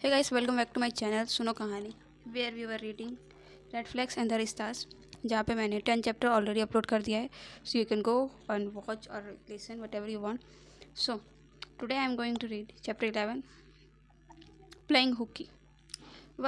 Hey guys, welcome back to my channel सुनो कहानी where we were reading Red Flags and the Rishtas जहाँ पे मैंने 10 chapter already upload कर दिया है so you can go and watch or listen whatever you want. So today I am going to read chapter 11 Playing Hooky.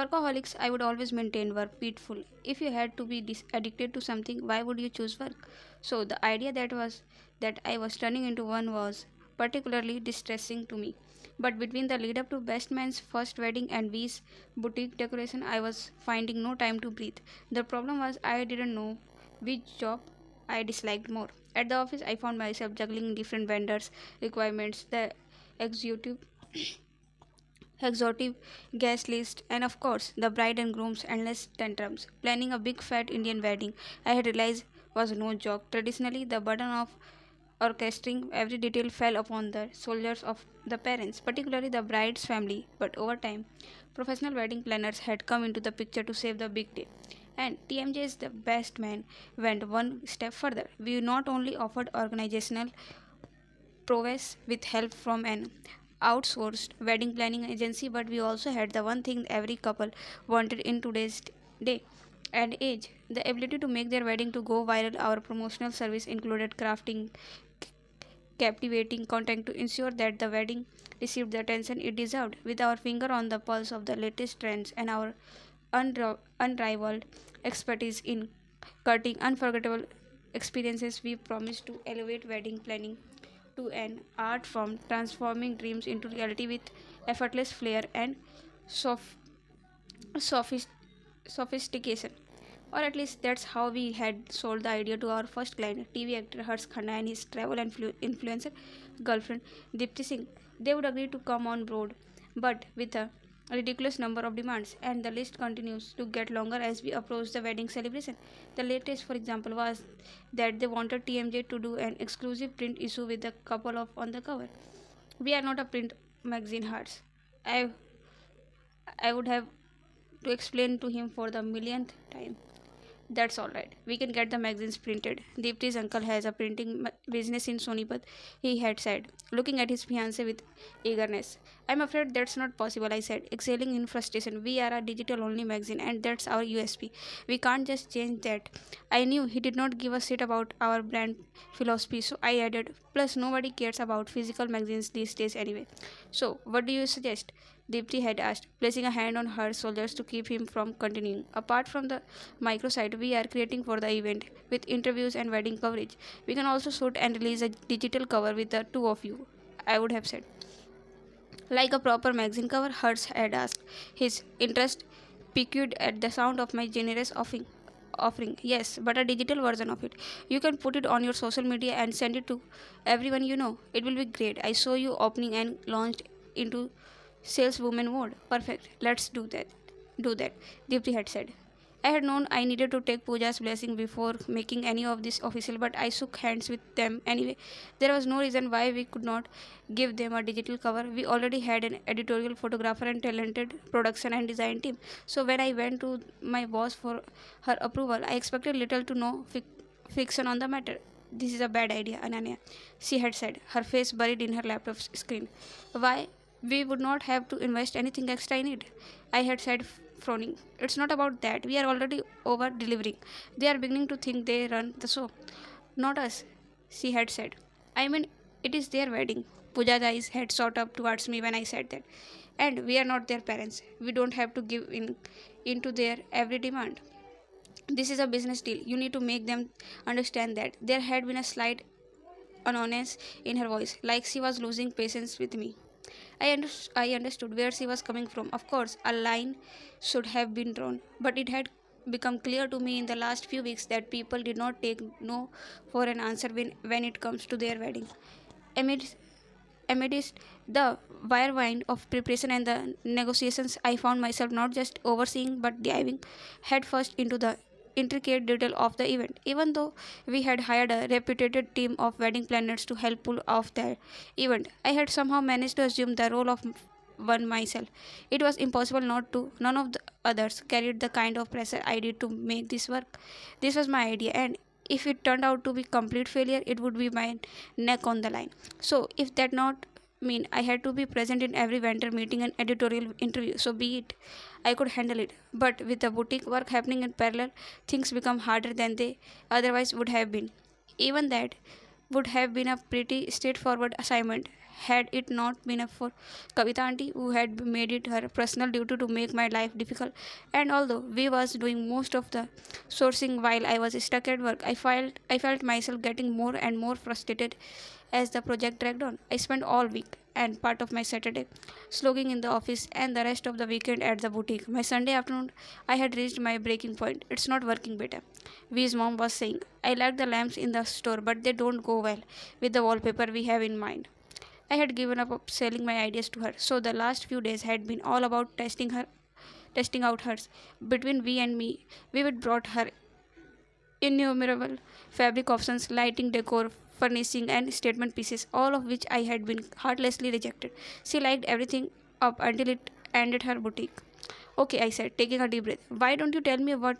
Workaholics, I would always maintain, were peaceful. If you had to be addicted to something, why would you choose work? So the idea that I was turning into one was particularly distressing to me. But between the lead up to Best Man's first wedding and V's boutique decoration, I was finding no time to breathe. The problem was I didn't know which job I disliked more. At the office, I found myself juggling different vendors' requirements, the executive exotic guest list, and of course, the bride and groom's endless tantrums. Planning a big fat Indian wedding, I had realized, was no joke. Traditionally, the burden of orchestrating every detail fell upon the shoulders of the parents, particularly the bride's family. But over time, professional wedding planners had come into the picture to save the big day. And TMJ's The Best Man went one step further. We not only offered organizational prowess with help from an outsourced wedding planning agency, but we also had the one thing every couple wanted in today's day and age, the ability to make their wedding to go viral. Our promotional service included crafting captivating content to ensure that the wedding received the attention it deserved. With our finger on the pulse of the latest trends and our unrivaled expertise in cutting unforgettable experiences, we promised to elevate wedding planning to an art form, transforming dreams into reality with effortless flair and sof- sophist- sophistication. Or at least that's how we had sold the idea to our first client, TV actor Harsh Khanna and his travel influencer girlfriend Dipti Singh. They would agree to come on board, but with a ridiculous number of demands, and the list continues to get longer as we approach the wedding celebration. The latest, for example, was that they wanted TMJ to do an exclusive print issue with the couple of on the cover. We are not a print magazine, Hearts. I I would have to explain to him for the millionth time. That's all right. We can get the magazines printed. Deepti's uncle has a printing business in Sonipat, he had said, looking at his fiancée with eagerness. I'm afraid that's not possible, I said, exhaling in frustration. We are a digital only magazine, and that's our USP. We can't just change that. I knew he did not give a shit about our brand philosophy, so I added, plus, nobody cares about physical magazines these days anyway. So, what do you suggest? Deepti had asked, placing a hand on her shoulders to keep him from continuing. Apart from the microsite we are creating for the event, with interviews and wedding coverage, we can also shoot and release a digital cover with the two of you, I would have said. Like a proper magazine cover, Hertz had asked, his interest piqued at the sound of my generous offering. Yes, but a digital version of it. You can put it on your social media and send it to everyone you know. It will be great. I saw you opening and launched into saleswoman mode. Perfect. Let's do that. Do that, Deepti had said. I had known I needed to take Pooja's blessing before making any of this official, but I shook hands with them anyway. There was no reason why we could not give them a digital cover. We already had an editorial photographer and talented production and design team. So when I went to my boss for her approval, I expected little to no friction on the matter. This is a bad idea, Ananya, she had said, her face buried in her laptop screen. Why? We would not have to invest anything extra in it, I had said, frowning. It's not about that. We are already over delivering. They are beginning to think they run the show. Not us, she had said. I mean, it is their wedding. Pooja's eyes had shot up towards me when I said that. And we are not their parents. We don't have to give in into their every demand. This is a business deal. You need to make them understand that. There had been a slight uneasiness in her voice, like she was losing patience with me. I understood where she was coming from. Of course, a line should have been drawn, but it had become clear to me in the last few weeks that people did not take no for an answer when it comes to their wedding. Amidst, amidst the whirlwind of preparation and the negotiations, I found myself not just overseeing but diving headfirst into the intricate detail of the event. Even though we had hired a reputed team of wedding planners to help pull off the event, I had somehow managed to assume the role of one myself. It was impossible not to. None of the others carried the kind of pressure I did to make this work. This was my idea, and if it turned out to be complete failure, it would be my neck on the line. So if that not mean I had to be present in every vendor meeting and editorial interview. So be it. I could handle it. But with the boutique work happening in parallel, things become harder than they otherwise would have been. Even that would have been a pretty straightforward assignment had it not been for Kavita auntie who had made it her personal duty to make my life difficult. And although we was doing most of the sourcing while I was stuck at work, I felt myself getting more and more frustrated as the project dragged on. I spent all week and part of my Saturday slogging in the office and the rest of the weekend at the boutique. My Sunday afternoon, I had reached my breaking point. It's not working better. V's mom was saying, I like the lamps in the store, but they don't go well with the wallpaper we have in mind. I had given up selling my ideas to her, so the last few days had been all about testing out hers. Between we and me, we would brought her innumerable fabric options, lighting, decor, furnishing, and statement pieces, all of which I had been heartlessly rejected. She liked everything up until it ended her boutique. Okay, I said, taking a deep breath. Why don't you tell me what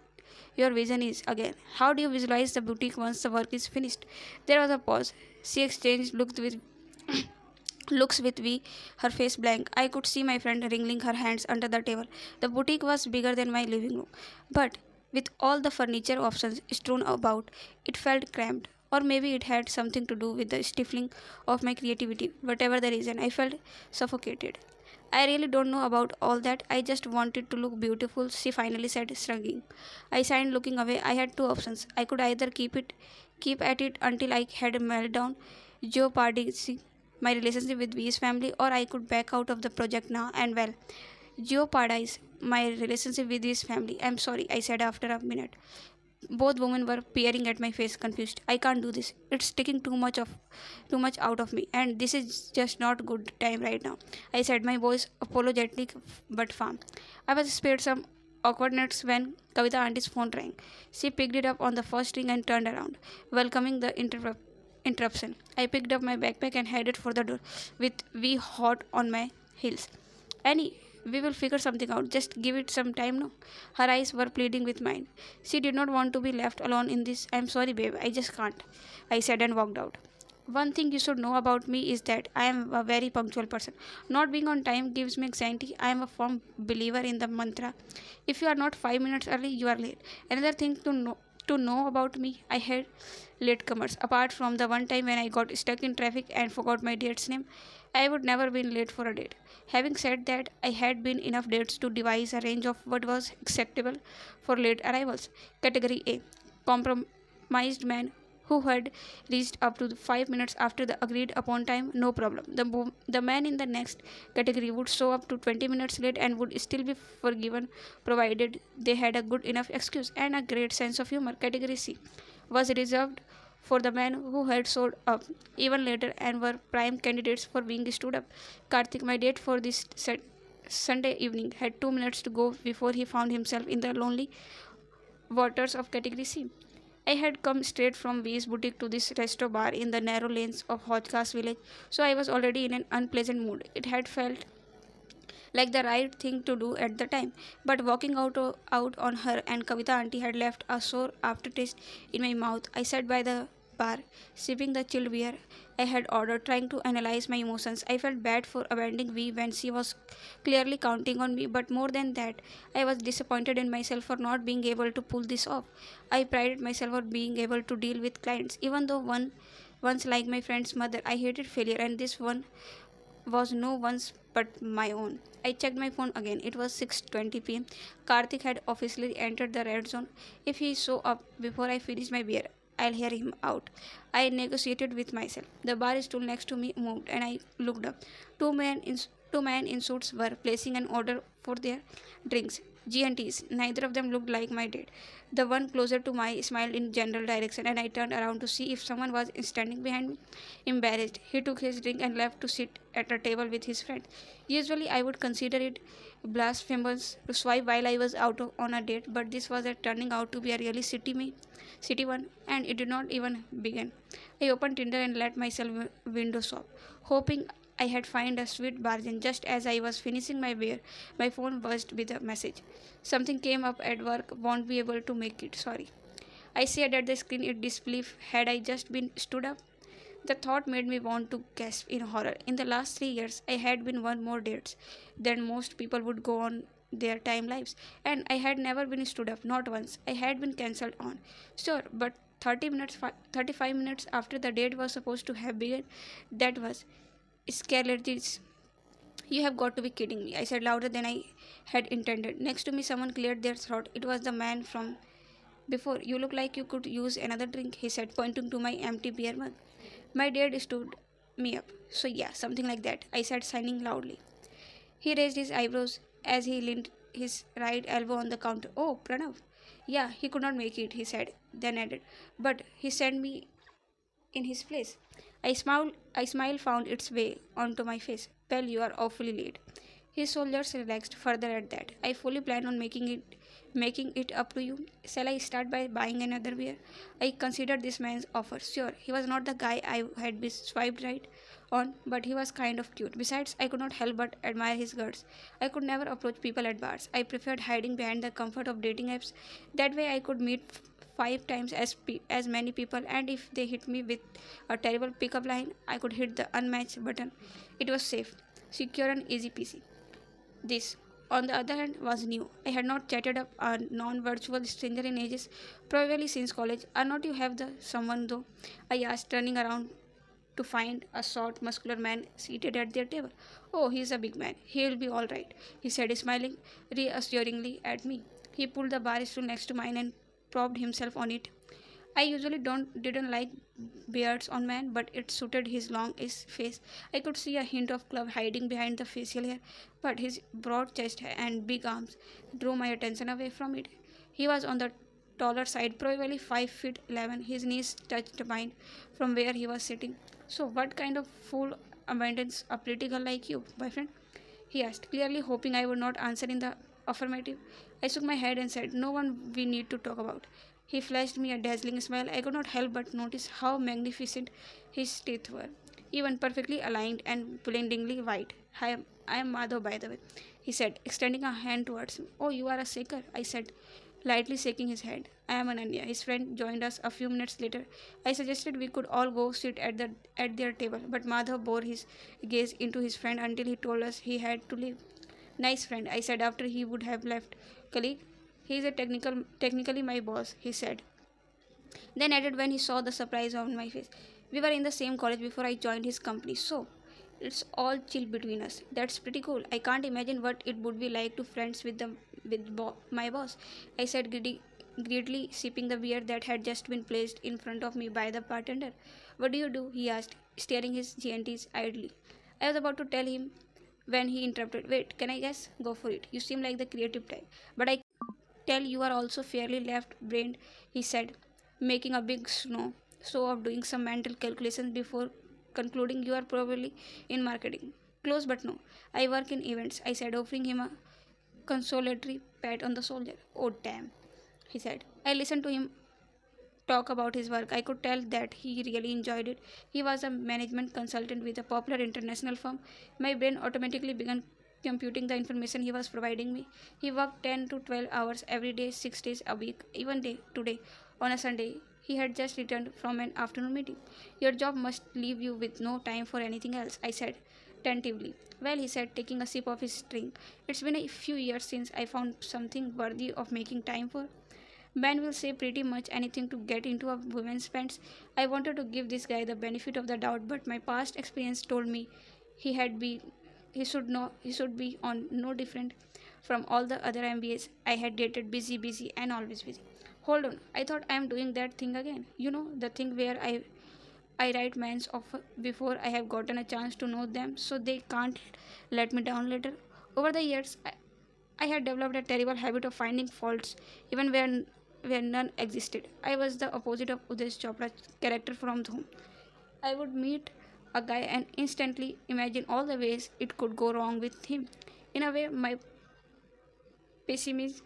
your vision is again? How do you visualize the boutique once the work is finished? There was a pause. She exchanged looks with me, her face blank. I could see my friend wringing her hands under the table. The boutique was bigger than my living room, but with all the furniture options strewn about, it felt cramped. Or maybe it had something to do with the stifling of my creativity. Whatever the reason, I felt suffocated. I really don't know about all that. I just wanted to look beautiful, she finally said, shrugging. I signed, looking away. I had two options. I could either keep at it until I had a meltdown, jeopardizing my relationship with V's family, or I could back out of the project now and, well, jeopardize my relationship with his family. I'm sorry, I said after a minute. Both women were peering at my face, confused. I can't do this. It's taking too much out of me, and this is just not good time right now. I said, my voice apologetic but firm. I was spared some awkwardness when Kavita auntie's phone rang. She picked it up on the first ring and turned around, welcoming the interruption. I picked up my backpack and headed for the door, with V hot on my heels. Annie, we will figure something out. Just give it some time now. Her eyes were pleading with mine. She did not want to be left alone in this. I'm sorry, babe. I just can't, I said and walked out. One thing you should know about me is that I am a very punctual person. Not being on time gives me anxiety. I am a firm believer in the mantra. If you are not 5 minutes early, you are late. Another thing to know about me, I had latecomers. Apart from the one time when I got stuck in traffic and forgot my date's name, I would never been late for a date. Having said that, I had been enough dates to devise a range of what was acceptable for late arrivals. Category A, compromised man who had reached up to 5 minutes after the agreed upon time, no problem. The man in the next category would show up to 20 minutes late and would still be forgiven provided they had a good enough excuse and a great sense of humor. Category C was reserved for the men who had showed up even later and were prime candidates for being stood up. Karthik, my date for this Sunday evening, had 2 minutes to go before he found himself in the lonely waters of Category C. I had come straight from V's boutique to this resto bar in the narrow lanes of Hodgkas village, so I was already in an unpleasant mood. It had felt like the right thing to do at the time, but walking out on her and Kavita auntie had left a sore aftertaste in my mouth. I sat by the bar, sipping the chilled beer I had ordered, trying to analyze my emotions. I felt bad for abandoning V when she was clearly counting on me, but more than that, I was disappointed in myself for not being able to pull this off. I prided myself on being able to deal with clients, even though once like my friend's mother, I hated failure, and this one was no one's but my own. I checked my phone again. It was 6:20 p.m. Karthik had officially entered the red zone. If he show up before I finish my beer, I'll hear him out. I negotiated with myself. The bar stool next to me moved, and I looked up. Two men in suits were placing an order for their drinks. G&Ts. Neither of them looked like my date. The one closer to my smiled in general direction, and I turned around to see if someone was standing behind me. Embarrassed, he took his drink and left to sit at a table with his friend. Usually, I would consider it blasphemous to swipe while I was on a date, but this was turning out to be a really city one, and it did not even begin. I opened Tinder and let myself window shop, hoping I had found a sweet bargain. Just as I was finishing my beer, my phone buzzed with a message. Something came up at work, won't be able to make it, sorry. I stared at the screen in disbelief. Had I just been stood up? The thought made me want to gasp in horror. In the last 3 years, I had been one more dates than most people would go on their time lives, and I had never been stood up, not once. I had been cancelled on. Sure, but 35 minutes after the date was supposed to have begun, that was scary. You have got to be kidding me, I said louder than I had intended. Next to me, someone cleared their throat. It was the man from before. You look like you could use another drink, he said, pointing to my empty beer mug. My dad stood me up. So, yeah, something like that, I said, signing loudly. He raised his eyebrows as he leaned his right elbow on the counter. Oh, Pranav. Yeah, he could not make it, he said, then added. But he sent me in his place. I smile found its way onto my face. Well, you are awfully late. His shoulders relaxed further at that. I fully plan on making it up to you. Shall I start by buying another beer? I considered this man's offer. Sure, he was not the guy I had been swiped right on, but he was kind of cute. Besides, I could not help but admire his guts. I could never approach people at bars. I preferred hiding behind the comfort of dating apps. That way I could meet 5 times as many people, and if they hit me with a terrible pickup line, I could hit the unmatched button. It was safe, secure, and easy peasy. This, on the other hand, was new. I had not chatted up a non-virtual stranger in ages, probably since college. Are not you have the someone though? I asked, turning around to find a short, muscular man seated at their table. Oh, he is a big man. He will be all right, he said, smiling reassuringly at me. He pulled the bar stool next to mine and propped himself on it. I usually didn't like beards on men, but it suited his longish face. I could see a hint of club hiding behind the facial hair, but his broad chest and big arms drew my attention away from it. He was on the taller side, probably 5 feet 11. His knees touched mine from where he was sitting. So, what kind of fool abandons a pretty girl like you, boyfriend? He asked, clearly hoping I would not answer in the affirmative. I shook my head and said, no one we need to talk about. He flashed me a dazzling smile. I could not help but notice how magnificent his teeth were, even perfectly aligned and blindingly white. I am Madhav, by the way, he said, extending a hand towards me. Oh, you are a shaker, I said, lightly shaking his head. I am Ananya. His friend joined us a few minutes later. I suggested we could all go sit at their table, but Madhav bore his gaze into his friend until he told us he had to leave. Nice friend, I said after he would have left. Colleague? He is technically my boss, he said. Then added when he saw the surprise on my face. We were in the same college before I joined his company, so it's all chill between us. That's pretty cool. I can't imagine what it would be like to friends with my boss, I said greedily sipping the beer that had just been placed in front of me by the bartender. What do you do? He asked, staring his GNTs idly. I was about to tell him when he interrupted. Wait, can I guess? Go for it. You seem like the creative type. But I tell you are also fairly left brained, he said, making a big show of doing some mental calculations before concluding you are probably in marketing. Close but no. I work in events, I said, offering him a consolatory pat on the shoulder. Oh, damn, he said. I listened to him talk about his work. I could tell that he really enjoyed it. He was a management consultant with a popular international firm. My brain automatically began computing the information he was providing me. He worked 10 to 12 hours every day, 6 days a week, even today, on a Sunday. He had just returned from an afternoon meeting. Your job must leave you with no time for anything else, I said tentatively. Well, he said, taking a sip of his drink, it's been a few years since I found something worthy of making time for. Men will say pretty much anything to get into a woman's pants. I wanted to give this guy the benefit of the doubt, but my past experience told me he had been he should be on no different from all the other MBAs I had dated, busy and always busy. Hold on, I thought I am doing that thing again. You know, the thing where I write men's offer before I have gotten a chance to know them so they can't let me down later. Over the years, I had developed a terrible habit of finding faults even where none existed. I was the opposite of Udesh Chopra's character from Dhoom. I would meet a guy and instantly imagine all the ways it could go wrong with him. In a way, my pessimism,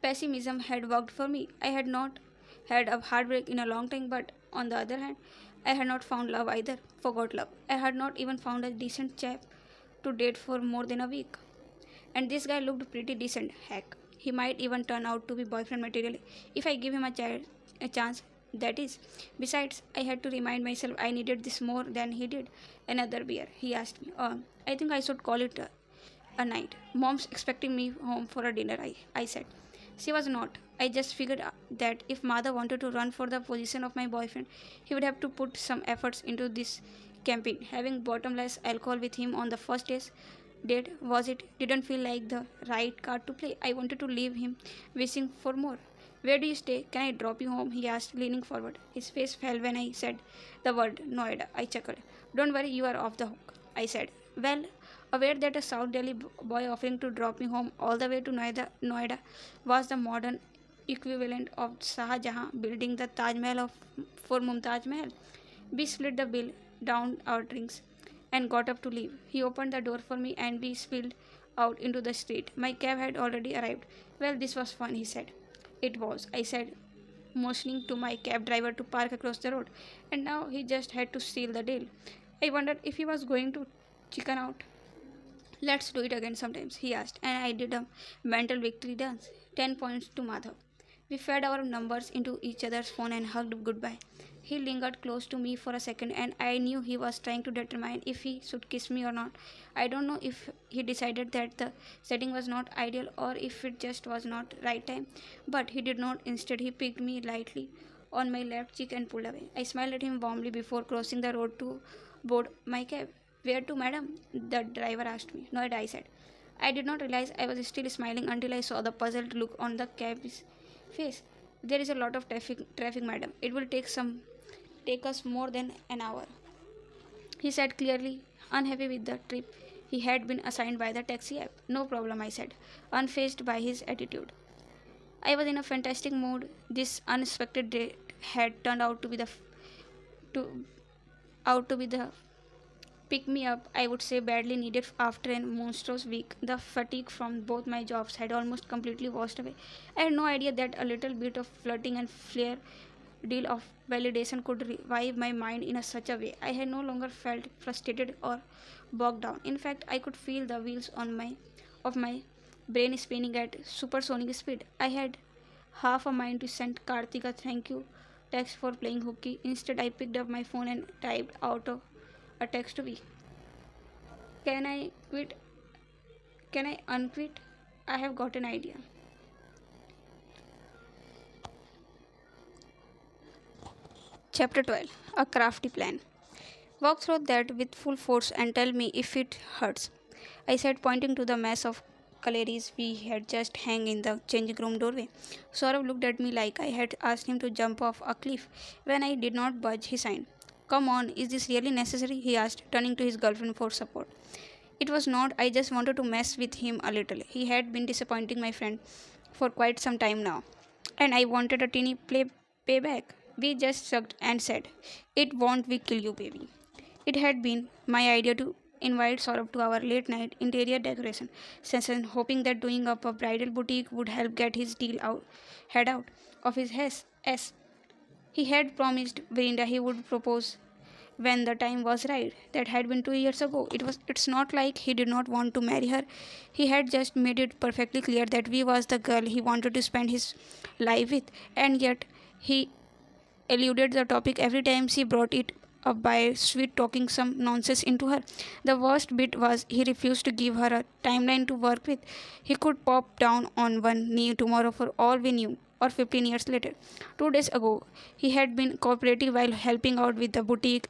pessimism had worked for me. I had not had a heartbreak in a long time, but on the other hand, I had not found love either. Forgot love. I had not even found a decent chap to date for more than a week. And this guy looked pretty decent. Heck, he might even turn out to be boyfriend material if I give him a chance. that is. Besides, I had to remind myself I needed this more than he did. Another beer, he asked me. I think I should call it a night. Mom's expecting me home for a dinner, I said. She was not. I just figured that if Madha wanted to run for the position of my boyfriend, he would have to put some efforts into this campaign. Having bottomless alcohol with him on the first date was it didn't feel like the right card to play. I wanted to leave him wishing for more. Where do you stay? Can I drop you home? He asked, leaning forward. His face fell when I said the word Noida. I chuckled. Don't worry, you are off the hook, I said. Well, aware that a South Delhi boy offering to drop me home all the way to Noida was the modern equivalent of Shah Jahan building the Taj Mahal for Mumtaz Mahal. We split the bill, downed our drinks, and got up to leave. He opened the door for me and we spilled out into the street. My cab had already arrived. Well, this was fun, he said. It was, I said, motioning to my cab driver to park across the road, and now he just had to seal the deal. I wondered if he was going to chicken out. Let's do it again sometimes, he asked, and I did a mental victory dance. 10 points to Madhav. We fed our numbers into each other's phone and hugged goodbye. He lingered close to me for a second, and I knew he was trying to determine if he should kiss me or not. I don't know if he decided that the setting was not ideal or if it just was not right time, but he did not. Instead, he picked me lightly on my left cheek and pulled away. I smiled at him warmly before crossing the road to board my cab. Where to, madam? The driver asked me. Noida, I said. I did not realize I was still smiling until I saw the puzzled look on the cab's face. There is a lot of traffic, madam. It will take us more than an hour, he said, clearly unhappy with the trip he had been assigned by the taxi app. No problem, I said, unfazed by his attitude. I was in a fantastic mood. This unexpected date had turned out to be to the pick me up, I would say, badly needed after a monstrous week. The fatigue from both my jobs had almost completely washed away. I had no idea that a little bit of flirting and flair deal of validation could revive my mind in such a way. I had no longer felt frustrated or bogged down. In fact, I could feel the wheels of my brain spinning at supersonic speed. I had half a mind to send Karthik a thank you text for playing hooky. Instead, I picked up my phone and typed out a text to me. Can I quit? Can I unquit? I have got an idea. Chapter 12. A crafty plan. Walk through that with full force and tell me if it hurts, I said, pointing to the mess of calories we had just hung in the changing room doorway. Saurav looked at me like I had asked him to jump off a cliff. When I did not budge, he signed. Come on, is this really necessary? He asked, turning to his girlfriend for support. It was not. I just wanted to mess with him a little. He had been disappointing my friend for quite some time now, and I wanted a teeny payback. We just sucked and said, it won't we kill you, baby. It had been my idea to invite Saurabh to our late night interior decoration session, hoping that doing up a bridal boutique would help get his head out of his S. He had promised Verinda he would propose when the time was right. That had been 2 years ago. It's not like he did not want to marry her. He had just made it perfectly clear that we was the girl he wanted to spend his life with, and yet he eluded the topic every time she brought it up by sweet talking some nonsense into her. The worst bit was he refused to give her a timeline to work with. He could pop down on one knee tomorrow for all we knew, or 15 years later. 2 days ago, he had been cooperative while helping out with the boutique.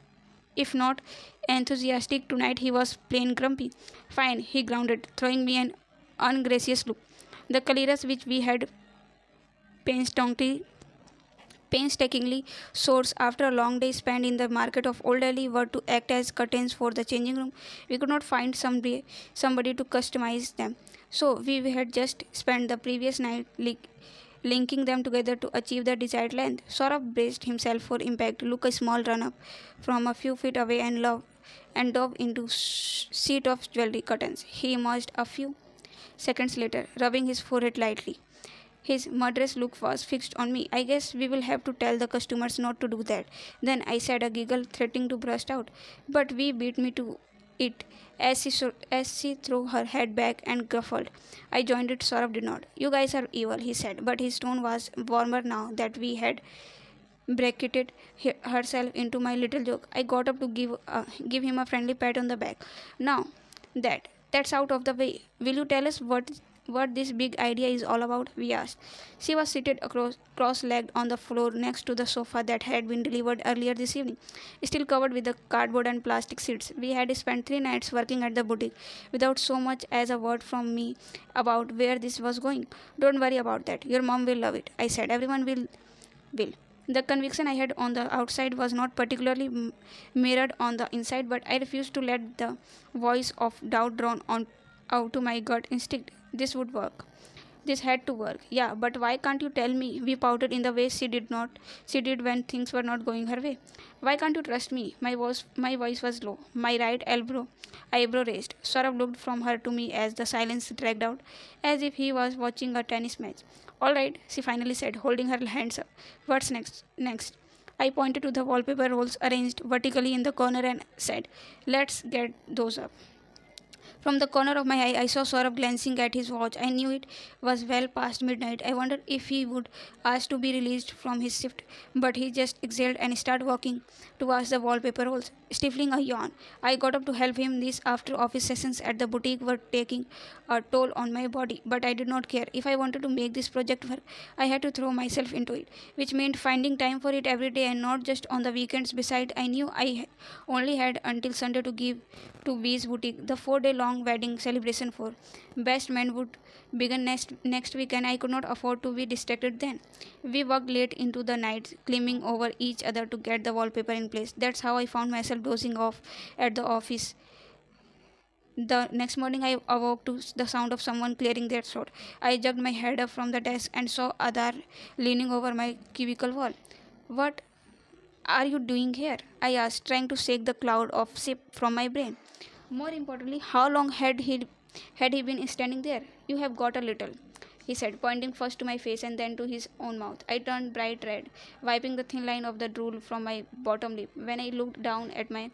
If not enthusiastic, tonight he was plain grumpy. Fine, he grounded, throwing me an ungracious look. The calories which we had painstakingly sourced after a long day spent in the market of Old Delhi were to act as curtains for the changing room. We could not find somebody to customize them, so we had just spent the previous night linking them together to achieve the desired length. Saurabh braced himself for impact, took a small run up from a few feet away and dove into sheet of jewelry curtains. He emerged a few seconds later, rubbing his forehead lightly. His murderous look was fixed on me. I guess we will have to tell the customers not to do that. Then I said, a giggle threatening to burst out. But we beat me to it as she threw her head back and guffawed. I joined it. Saurabh did not. You guys are evil, he said, but his tone was warmer now that we had bracketed herself into my little joke. I got up to give him a friendly pat on the back. Now that's out of the way, will you tell us what this big idea is all about? We asked. She was seated cross-legged on the floor next to the sofa that had been delivered earlier this evening, still covered with the cardboard and plastic seats. We had spent 3 nights working at the boutique without so much as a word from me about where this was going. Don't worry about that. Your mom will love it, I said. Everyone will. The conviction I had on the outside was not particularly mirrored on the inside, but I refused to let the voice of doubt drown out to my gut instinct. This would work. This had to work. Yeah, but why can't you tell me? We pouted in the way she did when things were not going her way. Why can't you trust me? My voice was low. My right eyebrow raised. Saurabh looked from her to me as the silence dragged out, as if he was watching a tennis match. All right, she finally said, holding her hands up. What's next? Next. I pointed to the wallpaper rolls arranged vertically in the corner and said, let's get those up. From the corner of my eye, I saw Saurabh glancing at his watch. I knew it was well past midnight. I wondered if he would ask to be released from his shift, but he just exhaled and started walking towards the wallpaper rolls, stifling a yawn. I got up to help him. These after-office sessions at the boutique were taking a toll on my body, but I did not care. If I wanted to make this project work, I had to throw myself into it, which meant finding time for it every day and not just on the weekends. Besides, I knew only had until Sunday to give to V's boutique. The 4 day long wedding celebration for best man would begin next week, and I could not afford to be distracted then. We worked late into the night, climbing over each other to get the wallpaper in place. That's how I found myself dozing off at the office. The next morning, I awoke to the sound of someone clearing their throat. I jerked my head up from the desk and saw Adar leaning over my cubicle wall. What are you doing here? I asked, trying to shake the cloud of sleep from my brain. More importantly, how long had he been standing there? You have got a little, he said, pointing first to my face and then to his own mouth. I turned bright red, wiping the thin line of the drool from my bottom lip. When I looked down at my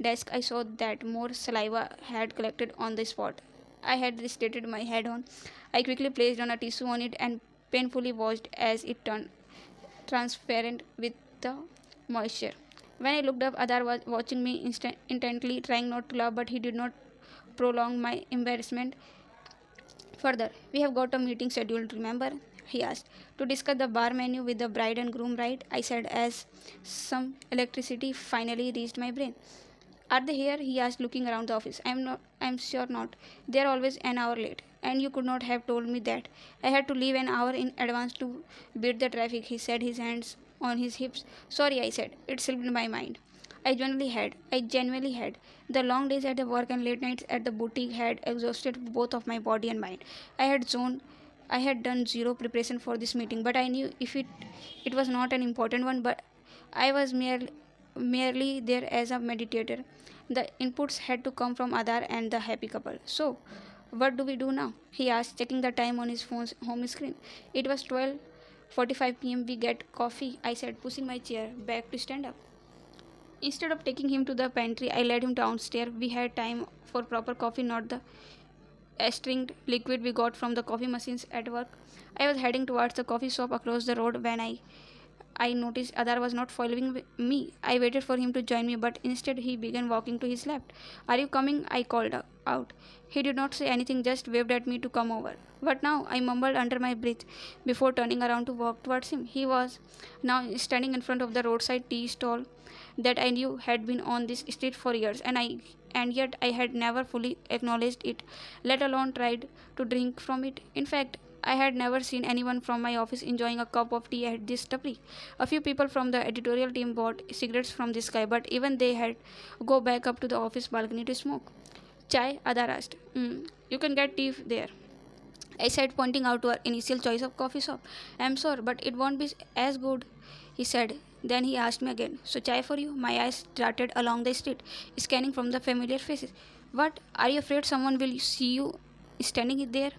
desk, I saw that more saliva had collected on the spot I had rested my head on. I quickly placed on a tissue on it and painfully watched as it turned transparent with the moisture. When I looked up, Adar was watching me intently, trying not to laugh, but he did not prolong my embarrassment further. We have got a meeting scheduled, remember? He asked. To discuss the bar menu with the bride and groom, right? I said as some electricity finally reached my brain. Are they here? He asked, looking around the office. I'm sure not. They're always an hour late. And you could not have told me that. I had to leave an hour in advance to beat the traffic, he said, his hands on his hips. Sorry, I said. It slipped my mind. I genuinely had. The long days at the work and late nights at the boutique had exhausted both of my body and mind. I had done zero preparation for this meeting, but I knew if it was not an important one, but I was merely there as a meditator. The inputs had to come from Adar and the happy couple. So, what do we do now? He asked, checking the time on his phone's home screen. It was 12:45 p.m. We get coffee, I said, pushing my chair back to stand up. Instead of taking him to the pantry, I led him downstairs. We had time for proper coffee, not the stringed liquid we got from the coffee machines at work. I was heading towards the coffee shop across the road when I noticed Adar was not following me. I waited for him to join me, but instead he began walking to his left. Are you coming? I called out. He did not say anything, just waved at me to come over. What now? I mumbled under my breath before turning around to walk towards him. He was now standing in front of the roadside tea stall that I knew had been on this street for years, and yet I had never fully acknowledged it, let alone tried to drink from it. In fact, I had never seen anyone from my office enjoying a cup of tea at this tapri. A few people from the editorial team bought cigarettes from this guy, but even they had go back up to the office balcony to smoke. Chai? Adar asked. You can get tea there, I said, pointing out to our initial choice of coffee shop. I'm sorry, but it won't be as good, he said. Then he asked me again, so chai for you? My eyes darted along the street, scanning from the familiar faces. What? Are you afraid someone will see you standing there?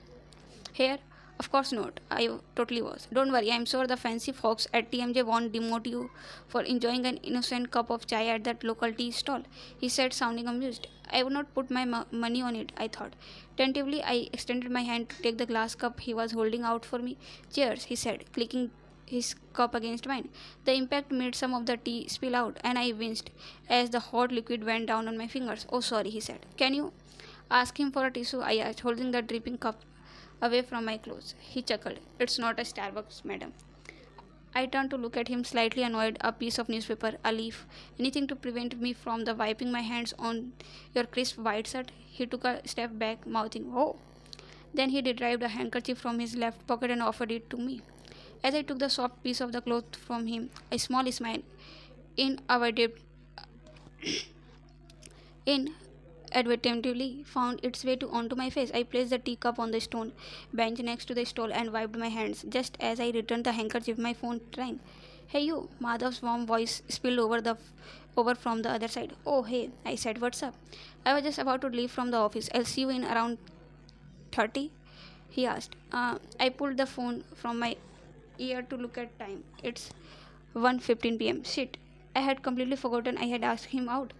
Here? Of course not. I totally was. Don't worry, I'm sure the fancy folks at TMJ won't demote you for enjoying an innocent cup of chai at that local tea stall, he said, sounding amused. I would not put my money on it, I thought. Tentatively, I extended my hand to take the glass cup he was holding out for me. Cheers, he said, clicking his cup against mine. The impact made some of the tea spill out, and I winced as the hot liquid went down on my fingers. Oh, sorry, he said. Can you ask him for a tissue? I asked, holding the dripping cup away from my clothes. He chuckled. It's not a Starbucks, madam. I turned to look at him, slightly annoyed. A piece of newspaper, a leaf, anything to prevent me from the wiping my hands on your crisp white shirt. He took a step back, mouthing, "Oh." Then he retrieved a handkerchief from his left pocket and offered it to me. As I took the soft piece of the cloth from him, a small smile inadvertently inadvertently found its way to onto my face. I placed the teacup on the stone bench next to the stall and wiped my hands. Just as I returned the handkerchief, my phone rang. "Hey you," Madhav's warm voice spilled over from the other side. "Oh hey," I said. "What's up?" "I was just about to leave from the office. I'll see you in around 30?" he asked. I pulled the phone from my ear to look at time. It's 1:15 p.m. Shit. I had completely forgotten I had asked him out.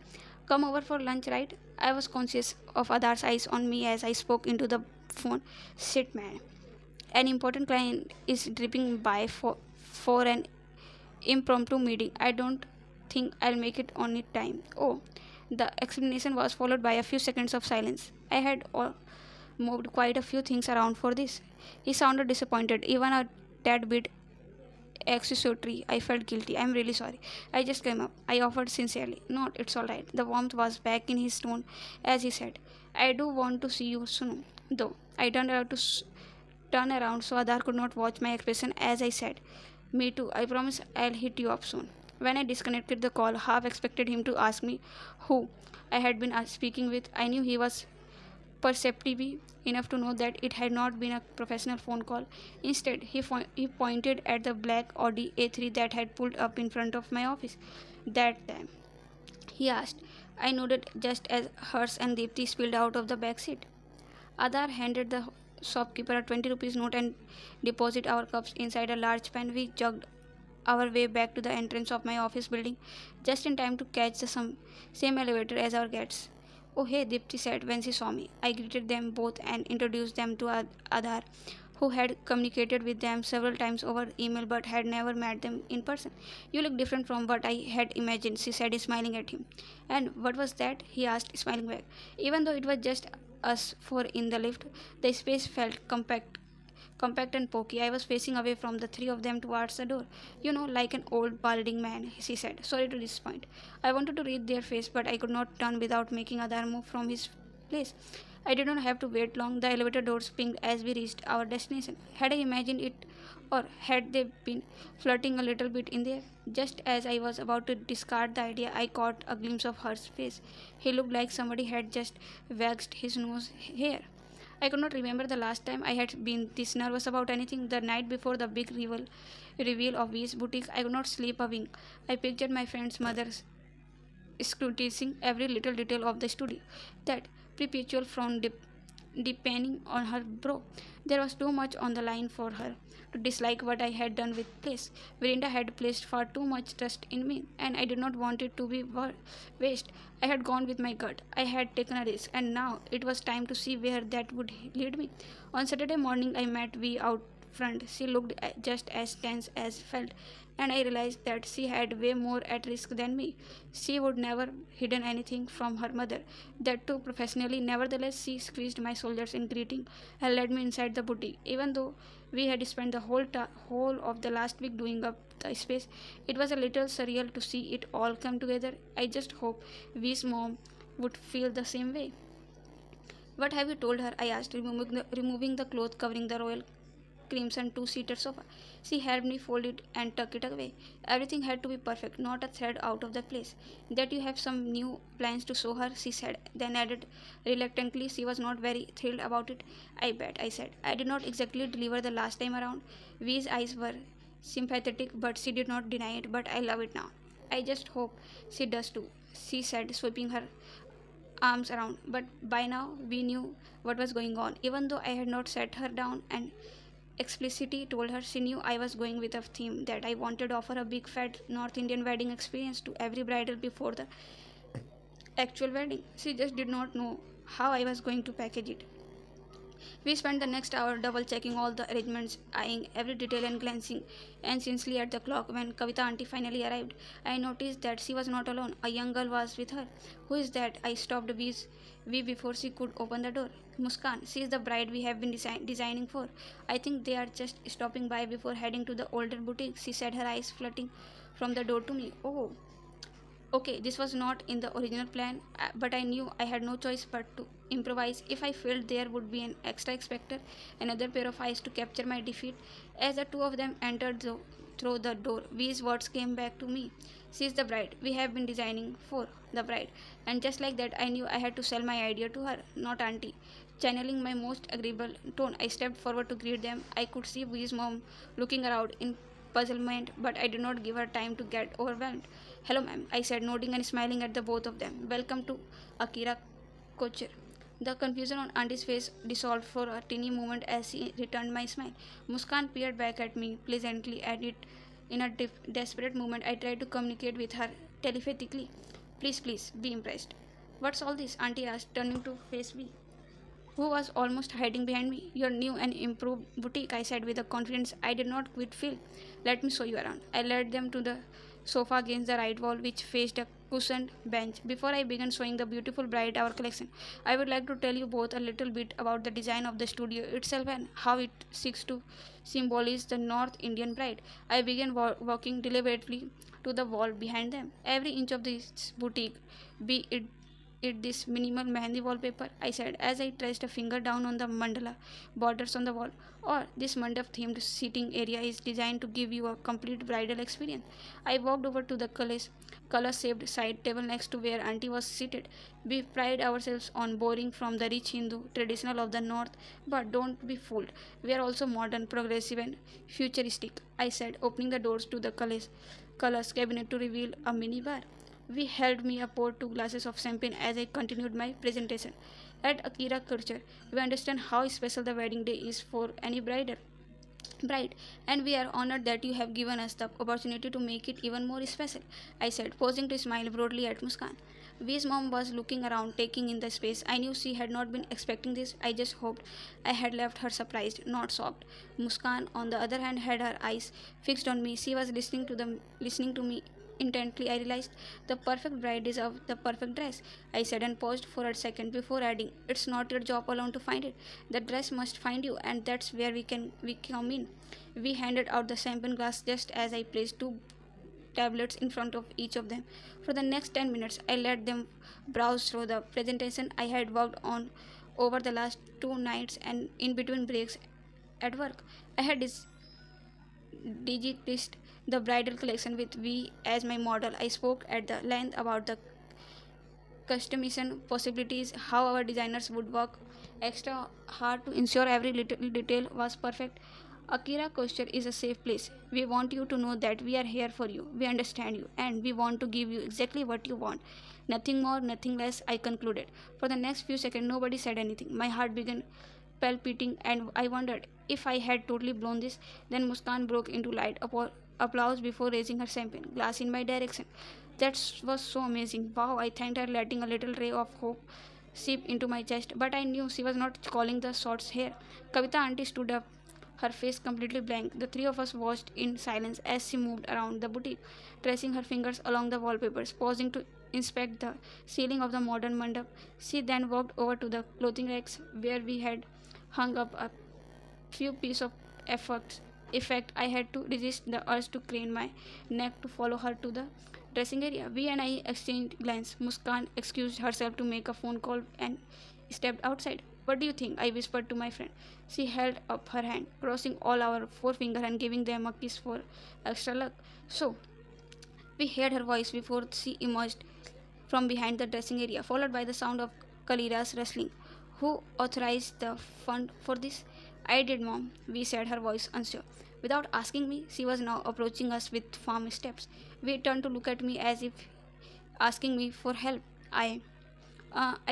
"Come over for lunch, right?" I was conscious of Adar's eyes on me as I spoke into the phone. "Shit, man. An important client is dripping by for an impromptu meeting. I don't think I'll make it on it time." "Oh." The explanation was followed by a few seconds of silence. I had moved quite a few things around for this. He sounded disappointed, even a tad bit accessory. I felt guilty. "I'm really sorry. I just came up," I offered sincerely. "No, it's all right." The warmth was back in his tone as he said, "I do want to see you soon, though." I turned around turn around so Adar could not watch my expression as I said, "Me too. I promise I'll hit you up soon." When I disconnected the call, half expected him to ask me who I had been speaking with. I knew he was perceptive enough to know that it had not been a professional phone call. Instead, he pointed at the black Audi A3 that had pulled up in front of my office. "That time?" he asked. I nodded just as hers and Deepthi spilled out of the back seat. Adar handed the shopkeeper a 20 rupees note and deposited our cups inside a large pan. We jogged our way back to the entrance of my office building just in time to catch the same elevator as our guests. "Oh hey," Dipti said when she saw me. I greeted them both and introduced them to Adar, who had communicated with them several times over email but had never met them in person. "You look different from what I had imagined," she said, smiling at him. "And what was that?" he asked, smiling back. Even though it was just us four in the lift, the space felt compact and pokey. I was facing away from the three of them towards the door. "You know, like an old balding man," she said. "Sorry to disappoint." I wanted to read their face, but I could not turn without making Adar move from his place. I did not have to wait long. The elevator doors pinged as we reached our destination. Had I imagined it, or had they been flirting a little bit in there? Just as I was about to discard the idea, I caught a glimpse of her face. He looked like somebody had just waxed his nose hair. I could not remember the last time I had been this nervous about anything. The night before the big reveal of V's boutique, I could not sleep a wink. I pictured my friend's mother scrutinizing every little detail of the studio. That perpetual frown depending on her brow. There was too much on the line for her to dislike what I had done with place. Verinda had placed far too much trust in me, and I did not want it to be waste. I had gone with my gut. I had taken a risk, and now it was time to see where that would lead me. On Saturday morning, I met V out front. She looked just as tense as felt, and I realized that she had way more at risk than me. She would never hidden anything from her mother, that too professionally. Nevertheless, she squeezed my shoulders in greeting and led me inside the boutique. Even though we had spent the whole of the last week doing up the space, it was a little surreal to see it all come together. I just hope V's mom would feel the same way. "What have you told her?" I asked, removing the cloth covering the royal crimson two-seater sofa. She helped me fold it and tuck it away. Everything had to be perfect, not a thread out of the place. "That you have some new plans to show her," she said, then added reluctantly she was not very thrilled about it. "I bet," I said. I did not exactly deliver the last time around. V's eyes were sympathetic, but she did not deny it. "But I love it now." "I just hope she does too," she said, sweeping her arms around. But by now we knew what was going on. Even though I had not sat her down and explicitly told her, she knew I was going with a theme that I wanted to offer a big fat North Indian wedding experience to every bridal before the actual wedding. She just did not know how I was going to package it. We spent the next hour double checking all the arrangements, eyeing every detail and glancing anxiously at the clock. When Kavita auntie finally arrived, I noticed that she was not alone. A young girl was with her. Who is that? I stopped we before she could open the door. Muskan, she is the bride we have been designing for. I think they are just stopping by before heading to the older boutique, she said, her eyes flirting from the door to me. Oh, okay, this was not in the original plan, but I knew I had no choice but to improvise. If I failed, there would be an extra expector, another pair of eyes to capture my defeat. As the two of them entered through the door, these words came back to me. She's the bride. We have been designing for the bride. And just like that, I knew I had to sell my idea to her, not auntie. Channeling my most agreeable tone, I stepped forward to greet them. I could see Vi's mom looking around in puzzlement, but I did not give her time to get overwhelmed. Hello, ma'am, I said, nodding and smiling at the both of them. Welcome to Akira Kocher. The confusion on Auntie's face dissolved for a teeny moment as she returned my smile. Muskan peered back at me pleasantly, and it in a desperate moment I tried to communicate with her telepathically. Please, please, be impressed. What's all this? Auntie asked, turning to face me, who was almost hiding behind me. Your new and improved boutique, I said with a confidence I did not quite feel. Let me show you around. I led them to the sofa against the right wall, which faced a cushioned bench. Before I began showing the beautiful bride our collection, I would like to tell you both a little bit about the design of the studio itself and how it seeks to symbolize the North Indian bride. I began walking deliberately to the wall behind them. Every inch of this boutique, be it this minimal mehendi wallpaper, I said as I traced a finger down on the mandala borders on the wall. Or this mandap themed seating area is designed to give you a complete bridal experience. I walked over to the color shaped side table next to where auntie was seated. We pride ourselves on borrowing from the rich Hindu traditional of the north, but don't be fooled. We are also modern, progressive and futuristic, I said, opening the doors to the colors cabinet to reveal a mini bar. We held me a pour two glasses of champagne as I continued my presentation. At Akira Culture, we understand how special the wedding day is for any bride, and we are honored that you have given us the opportunity to make it even more special, I said, pausing to smile broadly at Muskan. Vi's mom was looking around, taking in the space. I knew she had not been expecting this. I just hoped I had left her surprised, not shocked. Muskan, on the other hand, had her eyes fixed on me. She was listening to me intently. I realized the perfect bride deserves the perfect dress, I said, and paused for a second before adding, it's not your job alone to find it. The dress must find you, and that's where we come in. We handed out the champagne glass just as I placed two tablets in front of each of them. For the next 10 minutes, I let them browse through the presentation I had worked on over the last 2 nights, and in between breaks at work, I had digitized the bridal collection with V as my model. I spoke at the length about the customization possibilities, how our designers would work extra hard to ensure every little detail was perfect. Akira Coaster is a safe place. We want you to know that we are here for you. We understand you, and we want to give you exactly what you want. Nothing more, nothing less, I concluded. For the next few seconds, nobody said anything. My heart began palpitating, and I wondered if I had totally blown this. Then Muskan broke into light applause before raising her champagne glass in my direction. That was so amazing. Wow, I thanked her, letting a little ray of hope seep into my chest. But I knew she was not calling the shots here. Kavita auntie stood up, her face completely blank. The three of us watched in silence as she moved around the boutique, tracing her fingers along the wallpapers, pausing to inspect the ceiling of the modern mandap. She then walked over to the clothing racks where we had hung up a few pieces of effect. I had to resist the urge to crane my neck to follow her to the dressing area. We and I exchanged glances. Muskan excused herself to make a phone call and stepped outside. What do you think? I whispered to my friend. She held up her hand, crossing all our forefinger and giving them a kiss for extra luck. So, we heard her voice before she emerged from behind the dressing area, followed by the sound of Kalira's wrestling. Who authorized the fund for this? I did, Mom, we said, her voice unsure. Without asking me, she was now approaching us with firm steps. We turned to look at me as if asking me for help. I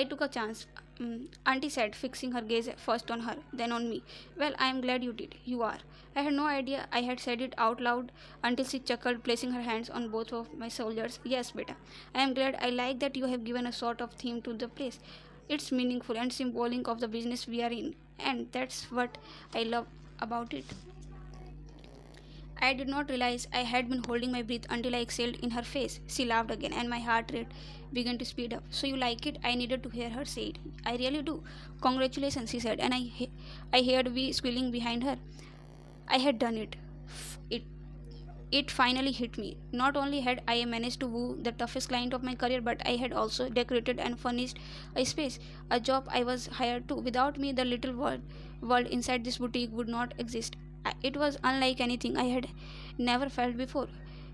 took a chance. Auntie said, fixing her gaze first on her, then on me. Well, I am glad you did. You are. I had no idea I had said it out loud until she chuckled, placing her hands on both of my shoulders. Yes, beta. I am glad. I like that you have given a sort of theme to the place. It's meaningful and symbolic of the business we are in. And that's what I love about it. I did not realize I had been holding my breath until I exhaled in her face. She laughed again, and my heart rate began to speed up. So you like it? I needed to hear her say it. I really do. Congratulations, she said, and I heard we squealing behind her. I had done it. It it finally hit me. Not only had I managed to woo the toughest client of my career, but I had also decorated and furnished a space, a job I was hired to. Without me, the little world inside this boutique would not exist. It was unlike anything I had never felt before.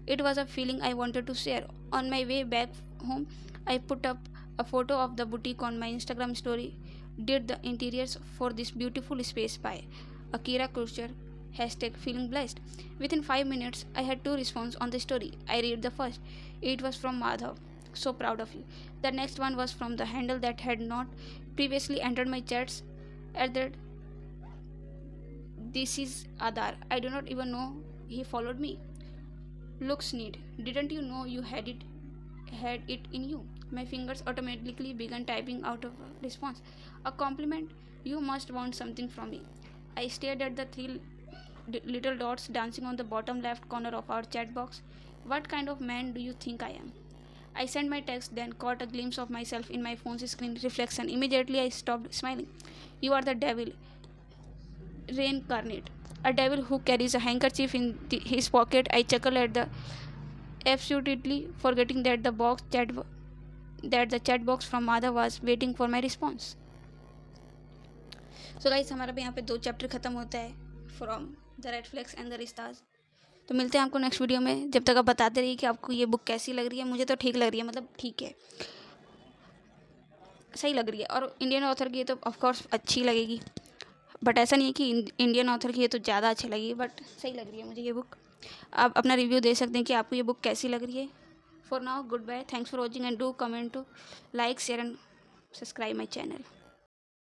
It was a feeling I wanted to share. On my way back home, I put up a photo of the boutique on my Instagram story. Did the interiors for this beautiful space by Akira Kulcher. Hashtag feeling blessed. Within 5 minutes, I had two responses on the story. I read the first. It was from Madhav. So proud of you. The next one was from the handle that had not previously entered my chats. At that, this is Adar. I do not even know he followed me. Looks neat. Didn't you know you had it in you? My fingers automatically began typing out a response. A compliment? You must want something from me. I stared at the three little dots dancing on the bottom left corner of our chat box. What kind of man do you think I am? I sent my text, then caught a glimpse of myself in my phone's screen reflection. Immediately, I stopped smiling. You are the devil reincarnate. A devil who carries a handkerchief in his pocket. I chuckled at the absolutely forgetting that the chat box from Madha was waiting for my response. So guys हमारा भी यहाँ पे 2 chapter ख़त्म होता है from the red flags and the रिश्तास. तो मिलते हैं आपको नेक्स्ट वीडियो में. जब तक आप बताते रहिए कि आपको ये बुक कैसी लग रही है. मुझे तो ठीक लग रही है, मतलब ठीक है, सही लग रही है. और इंडियन ऑथर की तो ऑफकोर्स अच्छी लगेगी, बट ऐसा नहीं है कि इंडियन ऑथर की ये तो ज़्यादा अच्छी लगी, बट सही लग रही है मुझे ये बुक. आप अपना रिव्यू दे सकते हैं कि आपको ये बुक कैसी लग रही है. For now goodbye. Thanks for watching and do comment to like share and subscribe my channel.